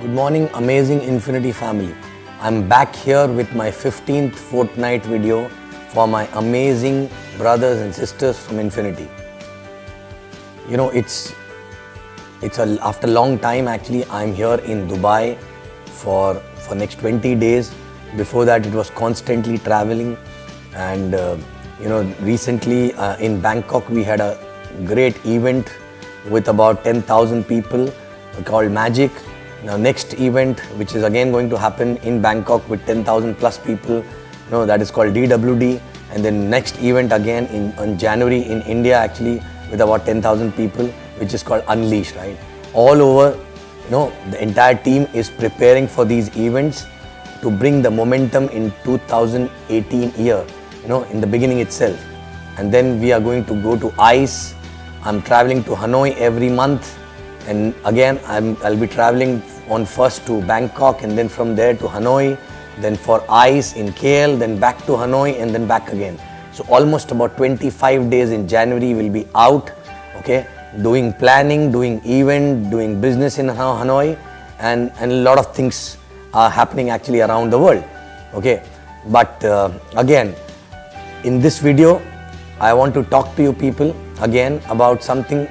Good morning, amazing Infinity family. I'm back here with my 15th fortnight video for my amazing brothers and sisters from Infinity. You know, after a long time actually. I'm here in Dubai for next 20 days. Before that, it was constantly traveling, and recently in Bangkok we had a great event with about 10,000 people called Magic. Now next event, which is again going to happen in Bangkok with 10,000 plus people, that is called DWD. And then next event again in January in India actually with about 10,000 people, which is called Unleash, right? All over, the entire team is preparing for these events to bring the momentum in 2018 year, in the beginning itself. And then we are going to go to ICE. I'm traveling to Hanoi every month. And again, I'll be traveling on first to Bangkok and then from there to Hanoi, then for ICE in KL, then back to Hanoi and then back again. So almost about 25 days in January will be out, okay, doing planning, doing event, doing business in Hanoi, and a lot of things are happening actually around the world, okay. But again, in this video, I want to talk to you people again about something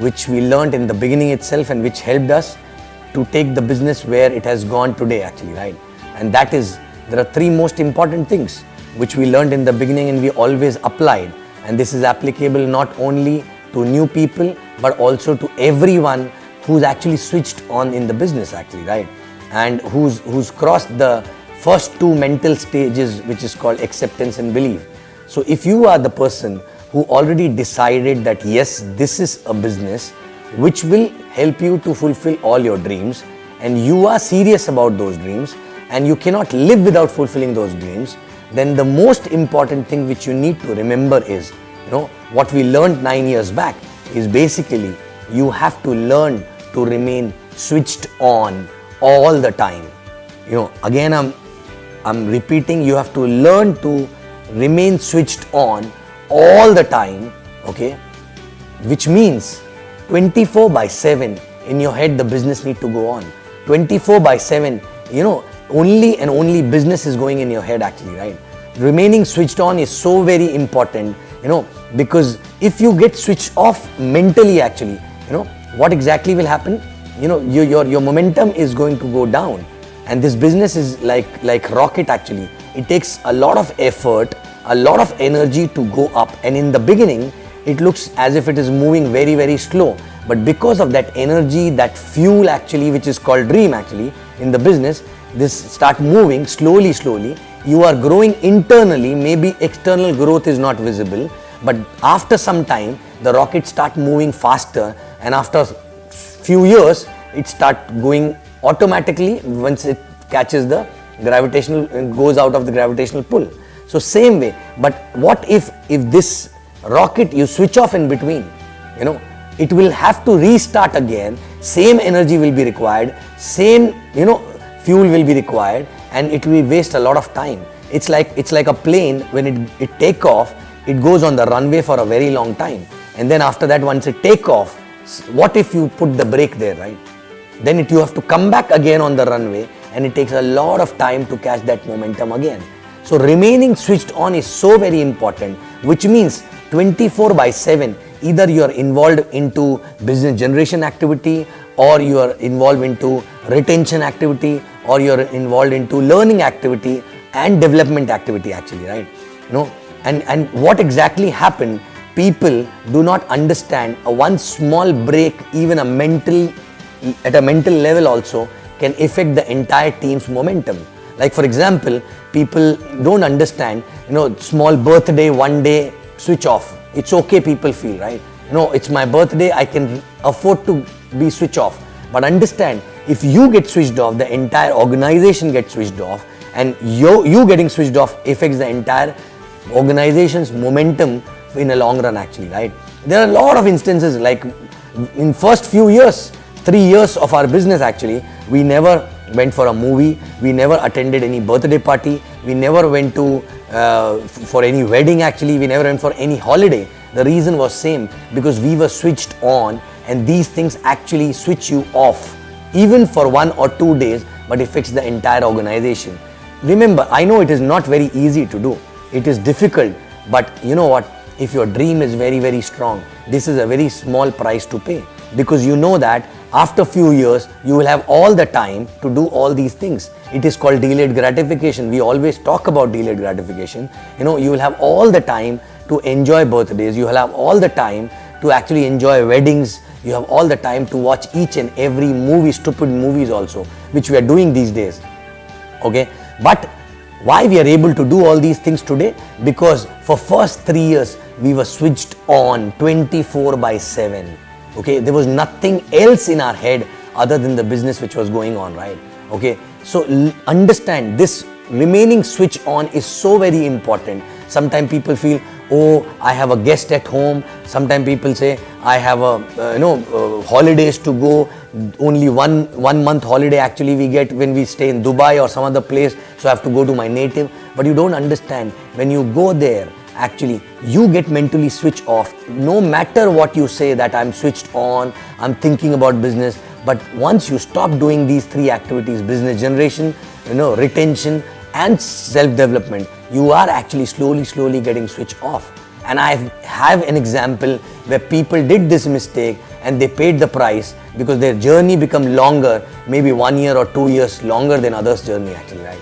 which we learned in the beginning itself and which helped us to take the business where it has gone today actually, right? And that is, there are three most important things which we learned in the beginning and we always applied. And this is applicable not only to new people, but also to everyone who's actually switched on in the business actually, right? And who's crossed the first two mental stages, which is called acceptance and belief. So if you are the person who already decided that yes, this is a business which will help you to fulfill all your dreams, and you are serious about those dreams and you cannot live without fulfilling those dreams, then the most important thing which you need to remember is, what we learned 9 years back is basically you have to learn to remain switched on all the time. Again, I'm repeating, you have to learn to remain switched on all the time, okay, which means 24/7 in your head the business need to go on. 24/7, only and only business is going in your head actually, right? Remaining switched on is so very important, because if you get switched off mentally actually, what exactly will happen? Your momentum is going to go down, and this business is like rocket actually. It takes a lot of effort, a lot of energy to go up, and in the beginning it looks as if it is moving very, very slow. But because of that energy, that fuel actually, which is called dream actually in the business, this start moving slowly. You are growing internally, maybe external growth is not visible, but after some time the rocket start moving faster, and after few years it start going automatically once it catches the gravitational, goes out of the gravitational pull. So same way, but what if this rocket you switch off in between, it will have to restart again, same energy will be required, same fuel will be required, and it will waste a lot of time. It's like a plane, when it take off, it goes on the runway for a very long time, and then after that, once it take off, what if you put the brake there, right? Then you have to come back again on the runway, and it takes a lot of time to catch that momentum again. So remaining switched on is so very important, which means 24/7, either you are involved into business generation activity, or you are involved into retention activity, or you are involved into learning activity and development activity actually, right? And what exactly happened, people do not understand one small break, even at a mental level also, can affect the entire team's momentum. Like for example, people don't understand, small birthday, one day switch off. It's okay, people feel, right? It's my birthday, I can afford to be switch off. But understand, if you get switched off, the entire organization gets switched off, and you getting switched off affects the entire organization's momentum in a long run actually, right? There are a lot of instances, like in first few years, 3 years of our business actually, we never went for a movie, we never attended any birthday party, we never went to for any wedding actually, we never went for any holiday. The reason was same, because we were switched on, and these things actually switch you off even for 1 or 2 days, but it affects the entire organization. Remember, I know it is not very easy to do. It is difficult, but you know what? If your dream is very, very strong, this is a very small price to pay, because you know that after few years, you will have all the time to do all these things. It is called delayed gratification. We always talk about delayed gratification. You know, you will have all the time to enjoy birthdays. You will have all the time to actually enjoy weddings. You have all the time to watch each and every movie, stupid movies also, which we are doing these days. Okay, but why we are able to do all these things today? Because for first 3 years we were switched on 24/7. Okay, there was nothing else in our head other than the business which was going on, right? Okay, so understand this remaining switch on is so very important. Sometimes people feel, oh, I have a guest at home. Sometimes people say, I have holidays to go. Only one month holiday actually we get when we stay in Dubai or some other place. So I have to go to my native. But you don't understand, when you go there, actually you get mentally switched off. No matter what you say that I'm switched on, I'm thinking about business. But once you stop doing these three activities, business generation, retention and self-development, you are actually slowly getting switched off. And I have an example where people did this mistake and they paid the price because their journey become longer, maybe 1 year or 2 years longer than others' journey actually, right?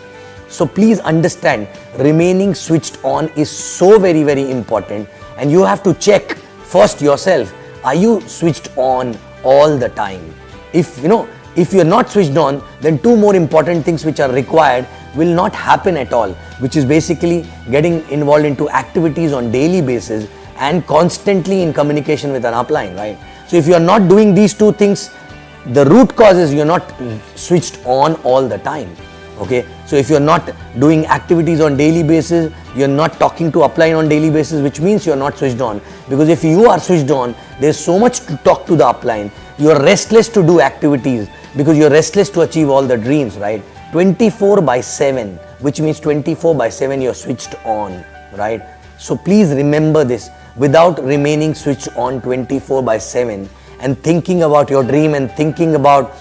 So please understand, remaining switched on is so very, very important, and you have to check first yourself. Are you switched on all the time? If you're not switched on, then two more important things which are required will not happen at all, which is basically getting involved into activities on daily basis and constantly in communication with an upline, right? So if you are not doing these two things, the root cause is you're not switched on all the time. Okay, so if you're not doing activities on daily basis, you're not talking to upline on daily basis, which means you're not switched on. Because if you are switched on, there's so much to talk to the upline. You're restless to do activities because you're restless to achieve all the dreams, right? 24/7, which means 24/7 you're switched on, right? So please remember this. Without remaining switched on 24/7 and thinking about your dream and thinking about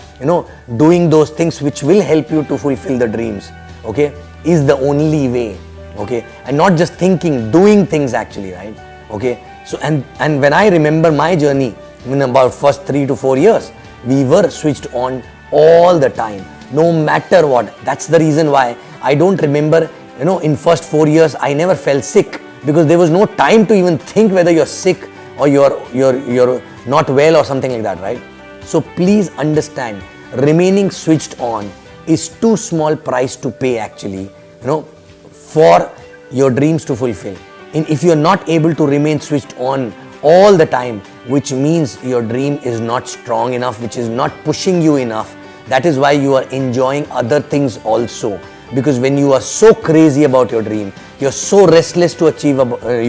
doing those things which will help you to fulfill the dreams, okay, is the only way, okay, and not just thinking, doing things actually, right? Okay, so and when I remember my journey in about first 3 to 4 years, we were switched on all the time, no matter what. That's the reason why I don't remember, in first 4 years I never felt sick, because there was no time to even think whether you're sick or you're not well or something like that, right? So please understand, remaining switched on is too small price to pay actually, for your dreams to fulfill. And if you're not able to remain switched on all the time, which means your dream is not strong enough, which is not pushing you enough. That is why you are enjoying other things also. Because when you are so crazy about your dream, you're so restless to achieve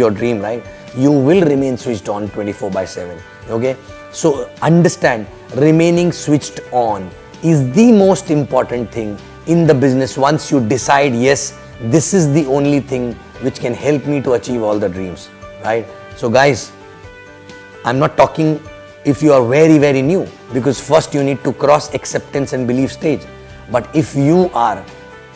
your dream, right? You will remain switched on 24/7. Okay, so understand, remaining switched on is the most important thing in the business. Once you decide, yes, this is the only thing which can help me to achieve all the dreams, right? So guys, I'm not talking if you are very, very new, because first you need to cross acceptance and belief stage. But if you are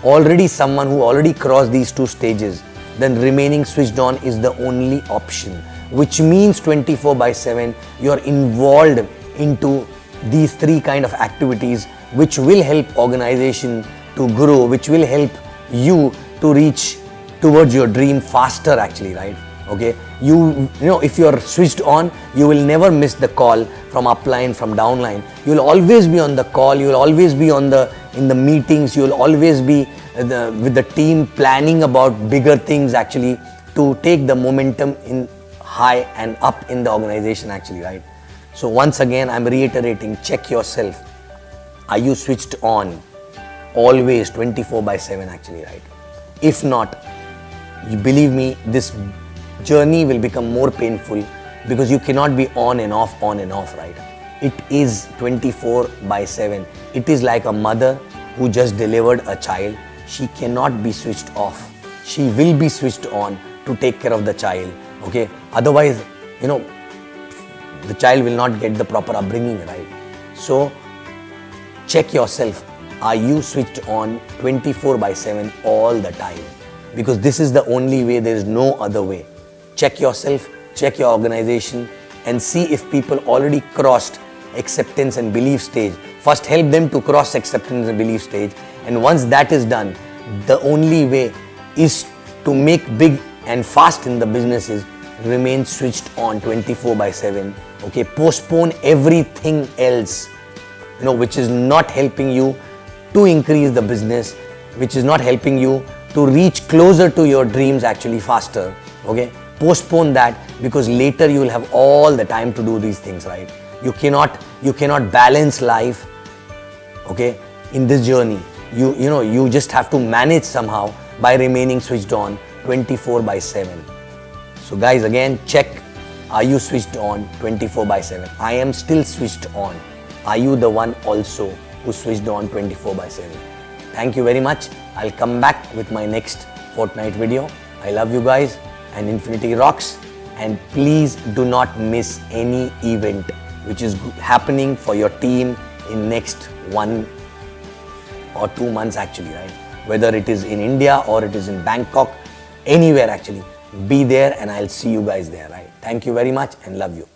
already someone who already crossed these two stages, then remaining switched on is the only option, which means 24/7 you are involved into these three kind of activities which will help organization to grow, which will help you to reach towards your dream faster actually, right? Okay, if you are switched on, you will never miss the call from upline, from downline. You will always be on the call, you will always be in the meetings, you will always be with the team planning about bigger things actually, to take the momentum in high and up in the organization actually, right? So once again, I'm reiterating, check yourself. Are you switched on always 24/7 actually, right? If not, you believe me, this journey will become more painful, because you cannot be on and off, right? It is 24/7. It is like a mother who just delivered a child. She cannot be switched off. She will be switched on to take care of the child, okay? Otherwise, the child will not get the proper upbringing, right? So check yourself. Are you switched on 24/7 all the time? Because this is the only way, there is no other way. Check yourself, check your organization, and see if people already crossed acceptance and belief stage. First, help them to cross acceptance and belief stage. And once that is done, the only way is to make big and fast in the businesses. Remain switched on 24/7. Okay, postpone everything else, which is not helping you to increase the business, which is not helping you to reach closer to your dreams actually faster. Okay, postpone that, because later you will have all the time to do these things, right? You cannot balance life, okay, in this journey. You just have to manage somehow by remaining switched on 24/7. So guys, again, check, are you switched on 24/7? I am still switched on. Are you the one also who switched on 24/7? Thank you very much. I'll come back with my next fortnight video. I love you guys, and Infinity rocks. And please do not miss any event which is happening for your team in next 1 or 2 months actually, right? Whether it is in India or it is in Bangkok, anywhere actually. Be there, and I'll see you guys there, right? Thank you very much and love you.